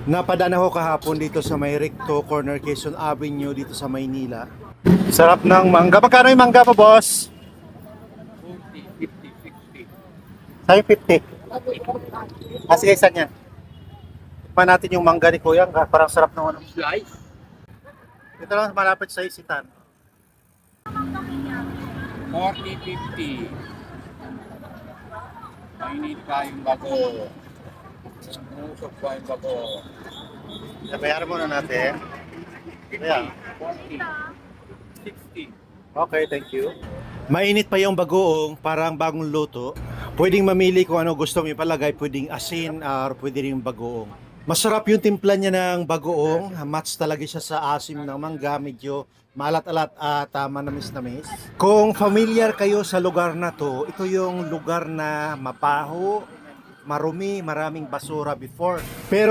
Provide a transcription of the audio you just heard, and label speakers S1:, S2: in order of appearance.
S1: Napadaan ako kahapon dito sa may Recto Corner, Quezon Avenue dito sa Maynila. Sarap ng mangga. Magkano yung mangga po, boss?
S2: 40, 50, 60.
S1: Sa'yo 50. Sige, saan yan? Tikman natin yung mangga ni Kuya. Parang sarap ng ano.
S2: Slice.
S1: Ito lang malapit sa Isitan.
S2: 40, 50. Mainit pa yung bago. Musok pa yung bago.
S1: Bayaran muna natin. Ayan.
S2: 40, 60.
S1: Okay, thank you. Mainit pa yung bagoong, parang bagong luto. Pwedeng mamili kung ano gusto mo ipalagay, pwedeng asin or pwede rin yung bagoong. Masarap yung timpla niya ng bagoong. Match talaga siya sa asim ng mangga, medyo maalat-alat at manamis-namis. Kung familiar kayo sa lugar na to, ito yung lugar na mabaho, marumi, maraming basura before. Pero